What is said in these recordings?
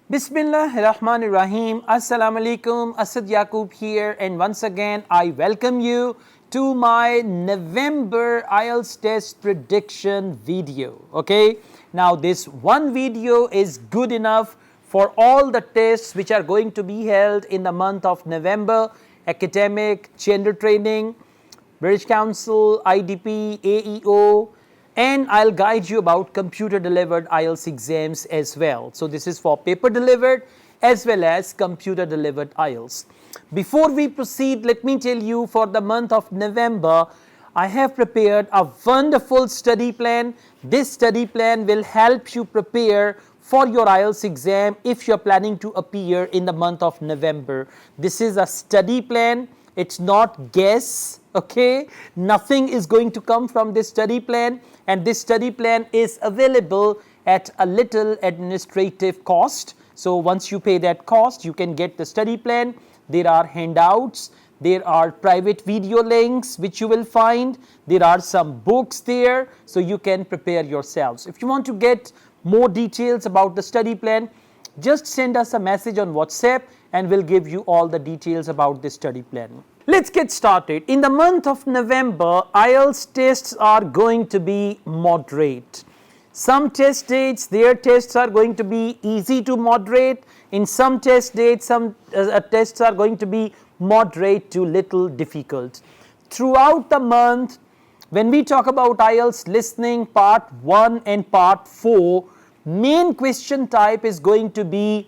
Bismillahirrahmanirrahim. Assalamu alaikum. Asad Yaqub here, and once again I welcome you to my November IELTS test prediction video. Okay, now this one video is good enough for all the tests which are going to be held in the month of November: academic, gender training, British Council, IDP, AEO, and I'll guide you about computer delivered IELTS exams as well. So this is for paper delivered as well as computer delivered IELTS. Before we proceed, let me tell you, for the month of November, I have prepared a wonderful study plan. This study plan will help you prepare for your IELTS exam if you're planning to appear in the month of November. This is a study plan. It's not guess, okay? Nothing is going to come from this study plan, and this study plan is available at a little administrative cost. So once you pay that cost, you can get the study plan. There are handouts, there are private video links which you will find, there are some books there, so you can prepare yourselves. If you want to get more details about the study plan, just send us a message on WhatsApp and we'll give you all the details about this study plan. Let's get started. In the month of November, IELTS tests are going to be moderate. Some test dates, their tests are going to be easy to moderate. In some test dates, some tests are going to be moderate to little difficult. Throughout the month, when we talk about IELTS listening part 1 and part 4, main question type is going to be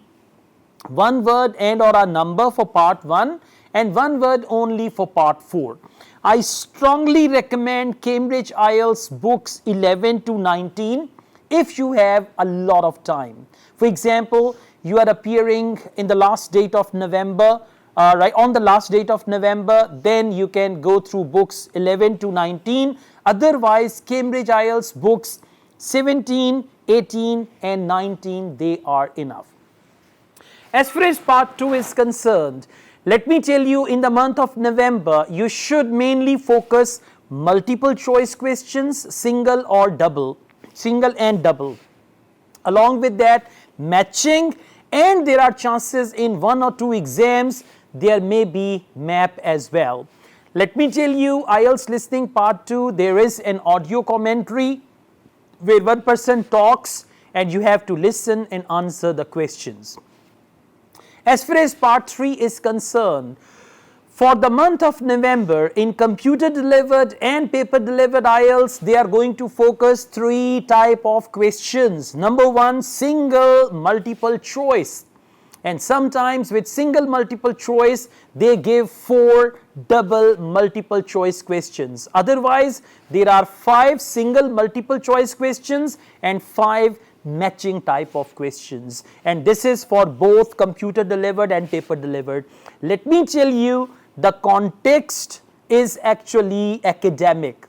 one word and or a number for part 1 and one word only for part 4. I strongly recommend Cambridge IELTS books 11 to 19 if you have a lot of time. For example, you are appearing in the last date of November, right on the last date of November, then you can go through books 11 to 19. Otherwise, Cambridge IELTS books 17, 18 and 19, they are enough. As far as part 2 is concerned, let me tell you, in the month of November, you should mainly focus multiple choice questions, single or double, single and double. Along with that, matching, and there are chances in 1 or 2 exams, there may be map as well. Let me tell you, IELTS listening part 2, there is an audio commentary where one person talks and you have to listen and answer the questions. As far as part 3 is concerned, for the month of November, in computer delivered and paper delivered IELTS, they are going to focus 3 type of questions. Number 1, single multiple choice, and sometimes with single multiple choice they give 4 double multiple choice questions. Otherwise, there are 5 single multiple choice questions and 5 matching type of questions, and this is for both computer delivered and paper delivered. Let me tell you, the context is actually academic.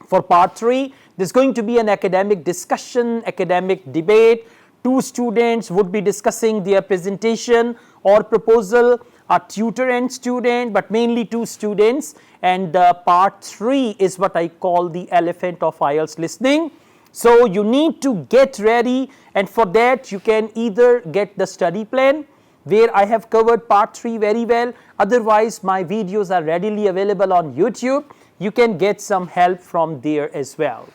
For part 3, there's going to be an academic discussion, academic debate. 2 students would be discussing their presentation or proposal, a tutor and student, but mainly 2 students, and part 3 is what I call the elephant of IELTS listening. So you need to get ready, and for that you can either get the study plan where I have covered part 3 very well. Otherwise, my videos are readily available on YouTube. You can get some help from there as well.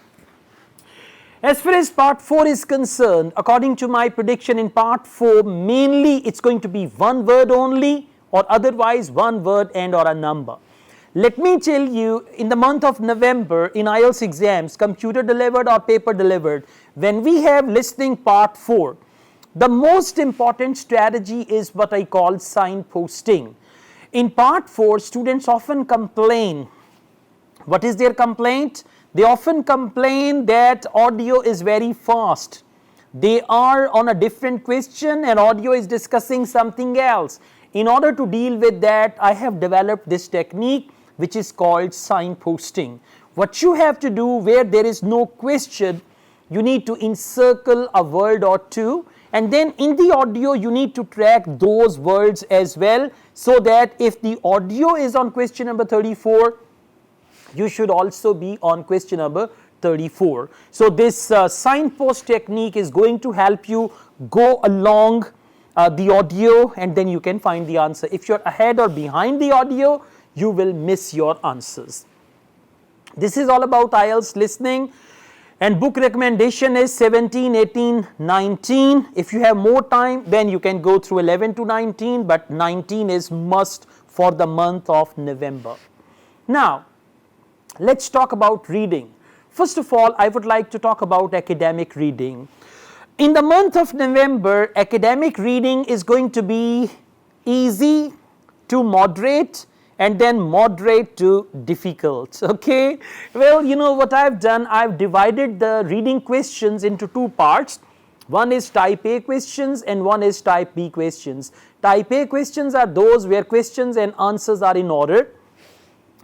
As far as part 4 is concerned, according to my prediction, in part 4 mainly it's going to be one word only, or otherwise one word and or a number. Let me tell you, in the month of November, in IELTS exams, computer delivered or paper delivered, when we have listening part 4, the most important strategy is what I call signposting. In part 4, students often complain. What is their complaint? They often complain that audio is very fast. They are on a different question and audio is discussing something else. In order to deal with that, I have developed this technique which is called signposting. What you have to do, where there is no question, you need to encircle a word or 2, and then in the audio you need to track those words as well, so that if the audio is on question number 34, you should also be on question number 34. So this signpost technique is going to help you go along the audio and then you can find the answer. If you're ahead or behind the audio, you will miss your answers. This is all about IELTS listening, and book recommendation is 17, 18, 19. If you have more time, then you can go through 11 to 19, but 19 is must for the month of November. Now, let's talk about reading. First of all, I would like to talk about academic reading. In the month of November, academic reading is going to be easy to moderate and then moderate to difficult, okay? Well, you know what I've done, I've divided the reading questions into two parts. One is type A questions and one is type B questions. Type A questions are those where questions and answers are in order.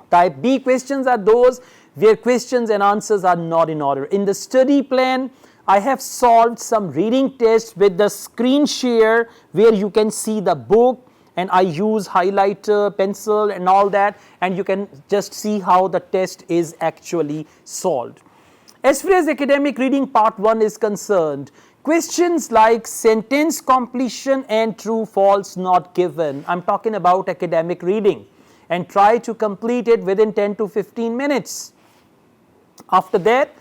Type B questions are those where questions and answers are not in order. In the study plan, I have solved some reading tests with the screen share where you can see the book, and I use highlighter, pencil and all that, and you can just see how the test is actually solved. As far as academic reading part 1 is concerned, questions like sentence completion and true false not given, I'm talking about academic reading, and try to complete it within 10 to 15 minutes. After that,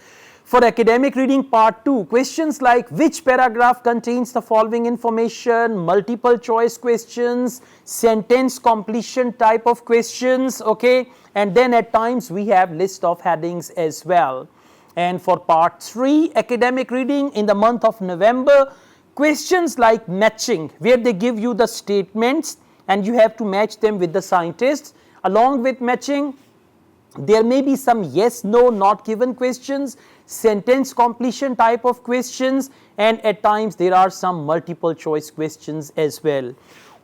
for academic reading part 2, questions like which paragraph contains the following information, multiple choice questions, sentence completion type of questions, okay, and then at times we have list of headings as well. And for part 3, academic reading in the month of November, questions like matching, where they give you the statements and you have to match them with the scientists. Along with matching, there may be some yes, no, not given questions, sentence completion type of questions, and at times there are some multiple choice questions as well.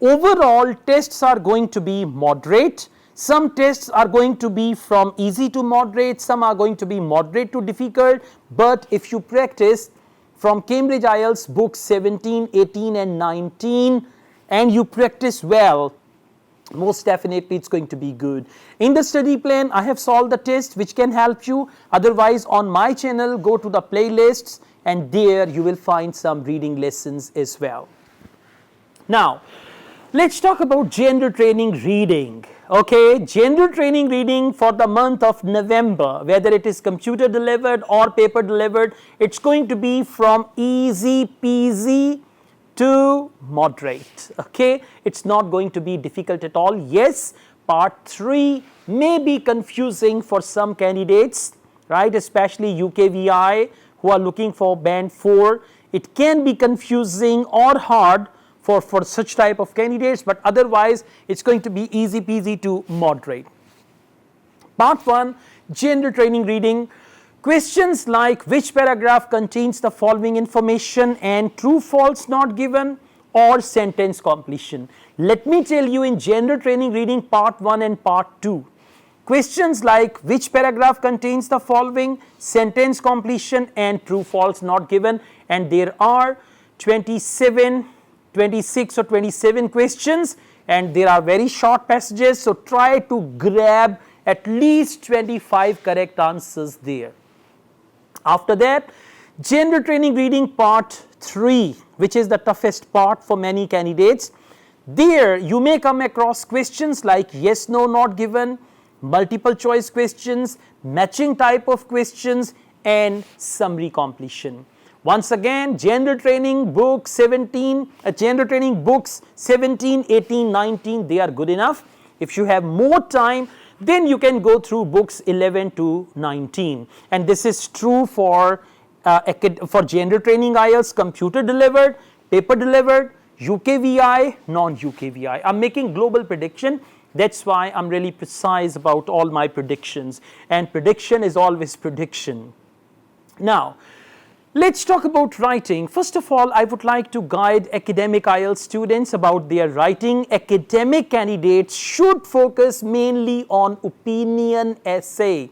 Overall, tests are going to be moderate. Some tests are going to be from easy to moderate, some are going to be moderate to difficult, but if you practice from Cambridge IELTS books 17, 18 and 19 and you practice well, most definitely it's going to be good. In the study plan, I have solved the test which can help you. Otherwise, on my channel, go to the playlists and there you will find some reading lessons as well. Now, let's talk about general training reading. Okay, general training reading for the month of November, whether it is computer delivered or paper delivered, it's going to be from easy peasy to moderate, okay? It's not going to be difficult at all. Yes, part 3 may be confusing for some candidates, right? Especially UKVI who are looking for band 4. It can be confusing or hard for such type of candidates, but otherwise it's going to be easy peasy to moderate. Part 1, general training reading. Questions like which paragraph contains the following information and true false not given or sentence completion. Let me tell you, in general training reading part 1 and part 2, questions like which paragraph contains the following, sentence completion and true false not given, and there are 26 or 27 questions and there are very short passages, so try to grab at least 25 correct answers there. After that, general training reading part 3, which is the toughest part for many candidates. There you may come across questions like yes, no, not given, multiple choice questions, matching type of questions and summary completion. Once again, general training books 17, 18, 19, they are good enough. If you have more time, then you can go through books 11 to 19, and this is true for general training IELTS, computer delivered, paper delivered, UKVI, non-UKVI. I'm making global prediction. That's why I'm really precise about all my predictions, and prediction is always prediction. Now, let's talk about writing. First of all, I would like to guide academic IELTS students about their writing. Academic candidates should focus mainly on opinion essay.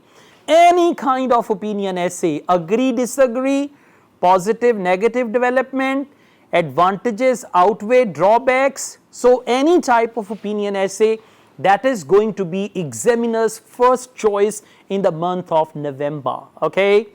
Any kind of opinion essay, agree, disagree, positive, negative development, advantages outweigh drawbacks. So any type of opinion essay, that is going to be examiner's first choice in the month of November, okay?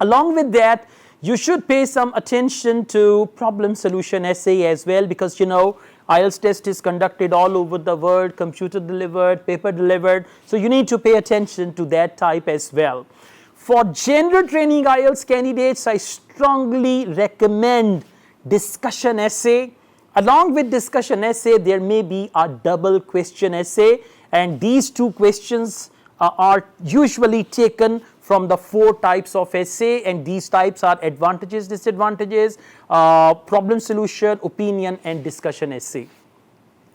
Along with that, You should pay some attention to problem solution essay as well, because you know IELTS test is conducted all over the world, computer delivered, paper delivered, so you need to pay attention to that type as well. For general training IELTS candidates, I strongly recommend discussion essay. Along with discussion essay, there may be a double question essay, and these two questions are usually taken from the 4 types of essay, and these types are advantages, disadvantages, problem solution, opinion, and discussion essay.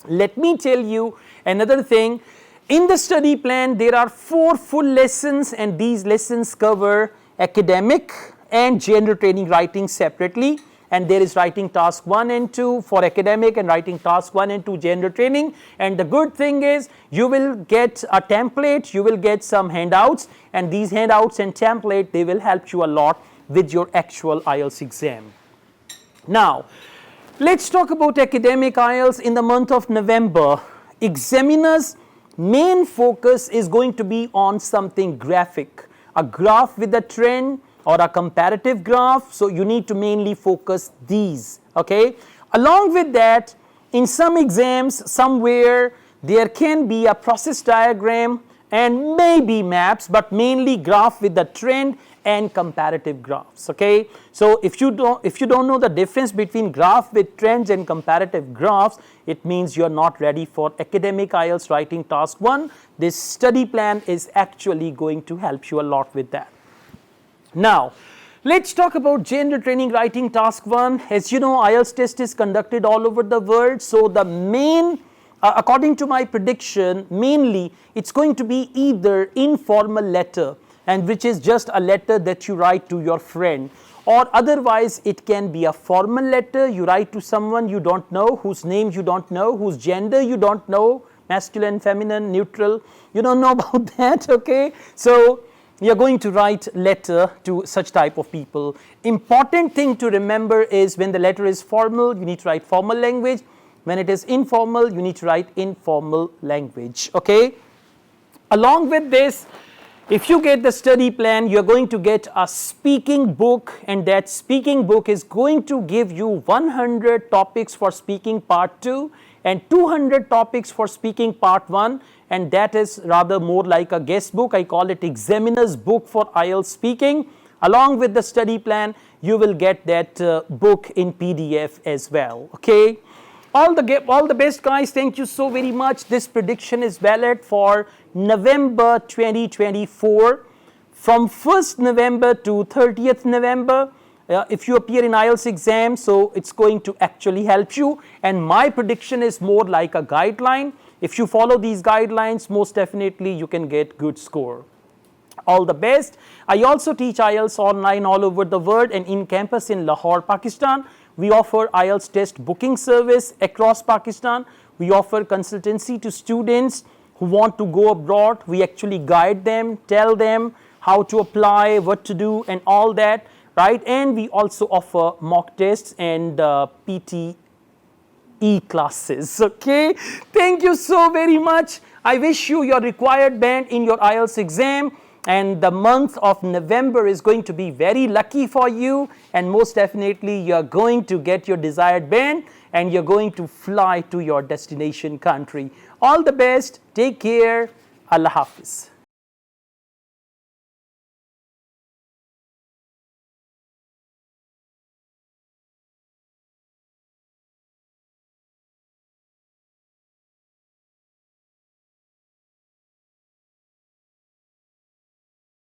Let me tell you another thing. In the study plan, there are 4 full lessons, and these lessons cover academic and general training writing separately. And there is writing task 1 and 2 for academic, and writing task 1 and 2 general training. And the good thing is you will get a template, you will get some handouts, and these handouts and template, they will help you a lot with your actual IELTS exam. Now, let's talk about academic IELTS in the month of November. Examiners' main focus is going to be on something graphic, a graph with a trend, or a comparative graph, so you need to mainly focus these, okay? Along with that, in some exams, somewhere there can be a process diagram and maybe maps, but mainly graph with the trend and comparative graphs, okay? So if you don't know the difference between graph with trends and comparative graphs, it means you're not ready for academic IELTS writing task 1. This study plan is actually going to help you a lot with that. Now, let's talk about general training writing task 1. As you know, IELTS test is conducted all over the world. So the main, according to my prediction, mainly it's going to be either informal letter, and which is just a letter that you write to your friend, or otherwise it can be a formal letter you write to someone you don't know, whose name you don't know, whose gender you don't know, masculine, feminine, neutral, you don't know about that, okay? So you're going to write letter to such type of people. Important thing to remember is when the letter is formal, you need to write formal language. When it is informal, you need to write informal language, okay? Along with this, if you get the study plan, you're going to get a speaking book, and that speaking book is going to give you 100 topics for speaking part 2 and 200 topics for speaking part 1. And that is rather more like a guest book. I call it examiner's book for IELTS speaking. Along with the study plan, you will get that book in PDF as well, okay? All the best, guys. Thank you so very much. This prediction is valid for November 2024. From 1st November to 30th November, if you appear in IELTS exam, so it's going to actually help you. And my prediction is more like a guideline. If you follow these guidelines, most definitely you can get good score. All the best. I also teach IELTS online all over the world, and in campus in Lahore, Pakistan. We offer IELTS test booking service across Pakistan. We offer consultancy to students who want to go abroad. We actually guide them, tell them how to apply, what to do, and all that, right? And we also offer mock tests and PT classes, okay? Thank you so very much. I wish you your required band in your IELTS exam, and the month of November is going to be very lucky for you, and most definitely you're going to get your desired band and you're going to fly to your destination country. All the best. Take care. Allah Hafiz.